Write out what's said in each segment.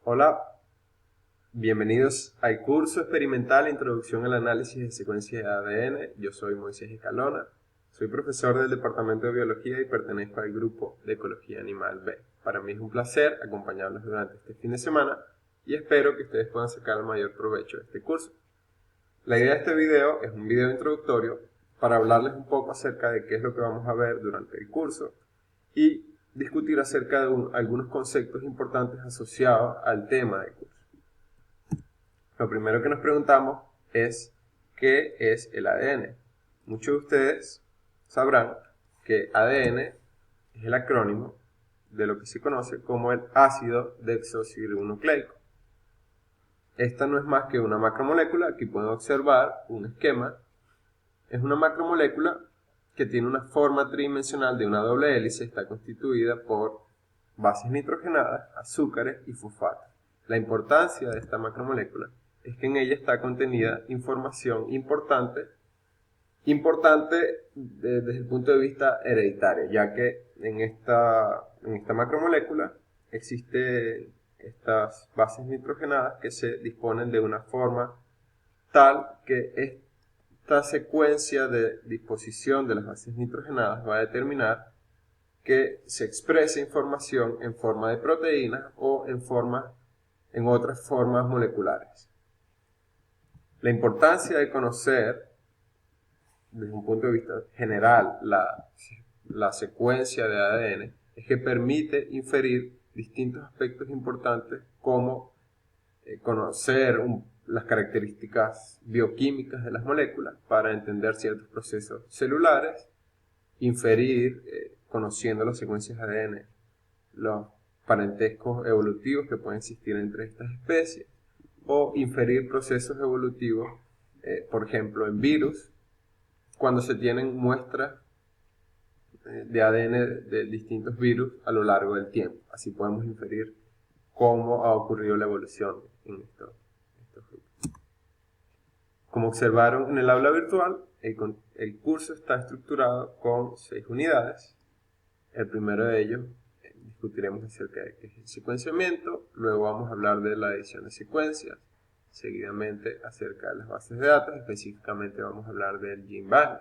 Hola, bienvenidos al curso experimental Introducción al Análisis de Secuencias de ADN. Yo soy Moisés Escalona, soy profesor del Departamento de Biología y pertenezco al grupo de Ecología Animal B. Para mí es un placer acompañarlos durante este fin de semana y espero que ustedes puedan sacar el mayor provecho de este curso. La idea de este video es un video introductorio para hablarles un poco acerca de qué es lo que vamos a ver durante el curso y discutir acerca de algunos conceptos importantes asociados al tema del curso. Lo primero que nos preguntamos es ¿qué es el ADN? Muchos de ustedes sabrán que ADN es el acrónimo de lo que se conoce como el ácido desoxirribonucleico. Esta no es más que una macromolécula. Aquí pueden observar un esquema. Es una macromolécula que tiene una forma tridimensional de una doble hélice. Está constituida por bases nitrogenadas, azúcares y fosfatos. La importancia de esta macromolécula es que en ella está contenida información importante desde el punto de vista hereditario, ya que en esta macromolécula existen estas bases nitrogenadas que se disponen de una forma tal que esta secuencia de disposición de las bases nitrogenadas va a determinar que se exprese información en forma de proteínas o en otras formas moleculares. La importancia de conocer, desde un punto de vista general, la secuencia de ADN es que permite inferir distintos aspectos importantes como conocer las características bioquímicas de las moléculas para entender ciertos procesos celulares, inferir, conociendo las secuencias de ADN, los parentescos evolutivos que pueden existir entre estas especies, o inferir procesos evolutivos, por ejemplo, en virus, cuando se tienen muestras de ADN de distintos virus a lo largo del tiempo. Así podemos inferir cómo ha ocurrido la evolución en estos grupos. Como observaron en el aula virtual, el curso está estructurado con 6 unidades. El primero de ellos discutiremos acerca de qué es el secuenciamiento, luego vamos a hablar de la edición de secuencias, seguidamente acerca de las bases de datos, específicamente vamos a hablar del Gene Bank.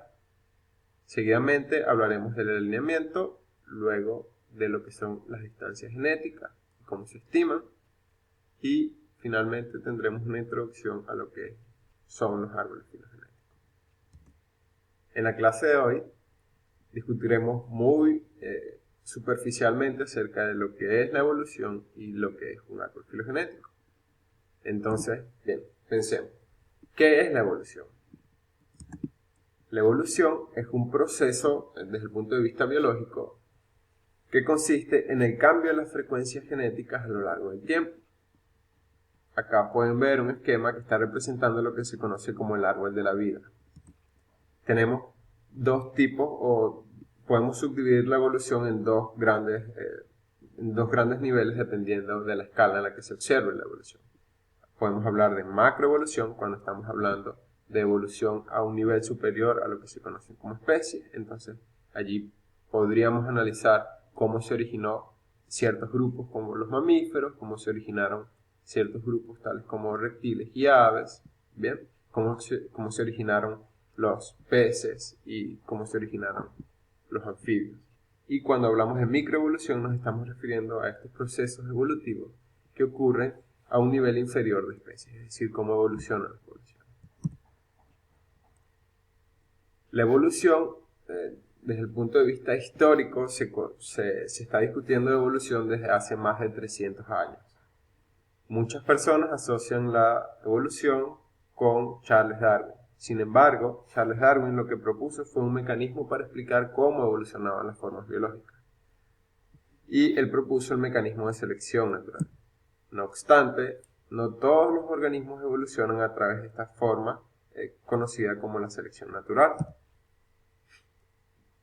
Seguidamente hablaremos del alineamiento, luego de lo que son las distancias genéticas, cómo se estiman, y finalmente tendremos una introducción a lo que son los árboles filogenéticos. En la clase de hoy discutiremos muy superficialmente acerca de lo que es la evolución y lo que es un árbol filogenético. Entonces, bien, pensemos, ¿qué es la evolución? La evolución es un proceso, desde el punto de vista biológico, que consiste en el cambio de las frecuencias genéticas a lo largo del tiempo. Acá pueden ver un esquema que está representando lo que se conoce como el árbol de la vida. Tenemos dos tipos, o podemos subdividir la evolución en dos grandes niveles dependiendo de la escala en la que se observe la evolución. Podemos hablar de macroevolución cuando estamos hablando de evolución a un nivel superior a lo que se conoce como especie. Entonces, allí podríamos analizar cómo se originó ciertos grupos como los mamíferos, cómo se originaron ciertos grupos tales como reptiles y aves, ¿bien? Cómo se originaron los peces y cómo se originaron los anfibios. Y cuando hablamos de microevolución nos estamos refiriendo a estos procesos evolutivos que ocurren a un nivel inferior de especies, es decir, cómo evolucionan las poblaciones. La evolución, desde el punto de vista histórico, se está discutiendo de evolución desde hace más de 300 años. Muchas personas asocian la evolución con Charles Darwin. Sin embargo, Charles Darwin lo que propuso fue un mecanismo para explicar cómo evolucionaban las formas biológicas. Y él propuso el mecanismo de selección natural. No obstante, no todos los organismos evolucionan a través de esta forma conocida como la selección natural.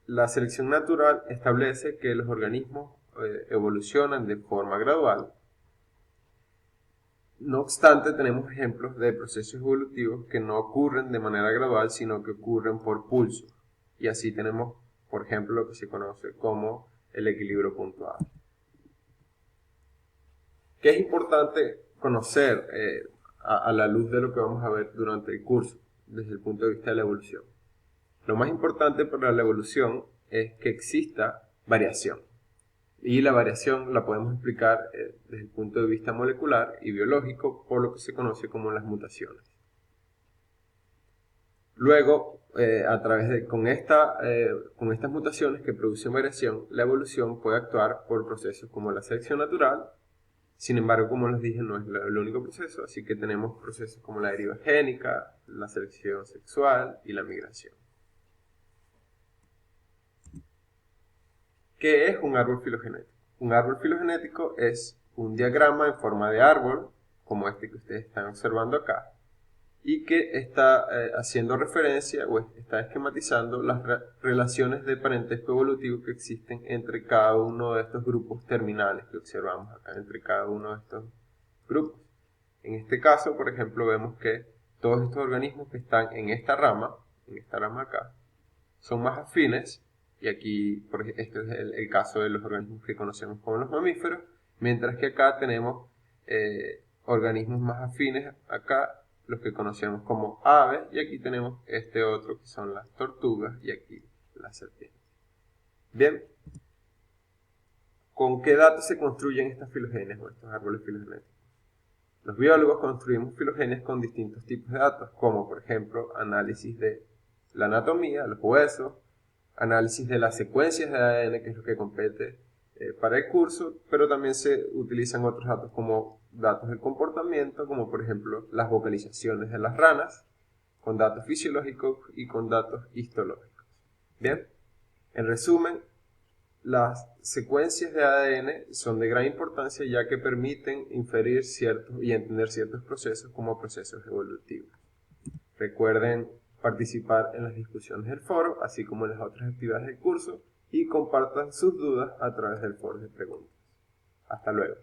La selección natural establece que los organismos evolucionan de forma gradual. No obstante, tenemos ejemplos de procesos evolutivos que no ocurren de manera gradual, sino que ocurren por pulsos. Y así tenemos, por ejemplo, lo que se conoce como el equilibrio puntual. ¿Qué es importante conocer a la luz de lo que vamos a ver durante el curso, desde el punto de vista de la evolución? Lo más importante para la evolución es que exista variación. Y la variación la podemos explicar desde el punto de vista molecular y biológico por lo que se conoce como las mutaciones. Luego, con estas mutaciones que producen variación, la evolución puede actuar por procesos como la selección natural. Sin embargo, como les dije, no es el único proceso, así que tenemos procesos como la deriva génica, la selección sexual y la migración. ¿Qué es un árbol filogenético? Un árbol filogenético es un diagrama en forma de árbol, como este que ustedes están observando acá, y que está haciendo referencia o está esquematizando las relaciones de parentesco evolutivo que existen entre cada uno de estos grupos terminales que observamos acá, entre cada uno de estos grupos. En este caso, por ejemplo, vemos que todos estos organismos que están en esta rama acá, son más afines, y aquí este es el caso de los organismos que conocemos como los mamíferos, mientras que acá tenemos organismos más afines, acá los que conocemos como aves, y aquí tenemos este otro que son las tortugas, y aquí las serpientes. Bien, ¿con qué datos se construyen estas filogenias o estos árboles filogenéticos? Los biólogos construimos filogenias con distintos tipos de datos, como por ejemplo análisis de la anatomía, los huesos, análisis de las secuencias de ADN, que es lo que compete para el curso, pero también se utilizan otros datos como datos del comportamiento, como por ejemplo las vocalizaciones de las ranas, con datos fisiológicos y con datos histológicos. Bien, en resumen, las secuencias de ADN son de gran importancia ya que permiten inferir y entender ciertos procesos como procesos evolutivos. Recuerden participar en las discusiones del foro, así como en las otras actividades del curso, y compartan sus dudas a través del foro de preguntas. Hasta luego.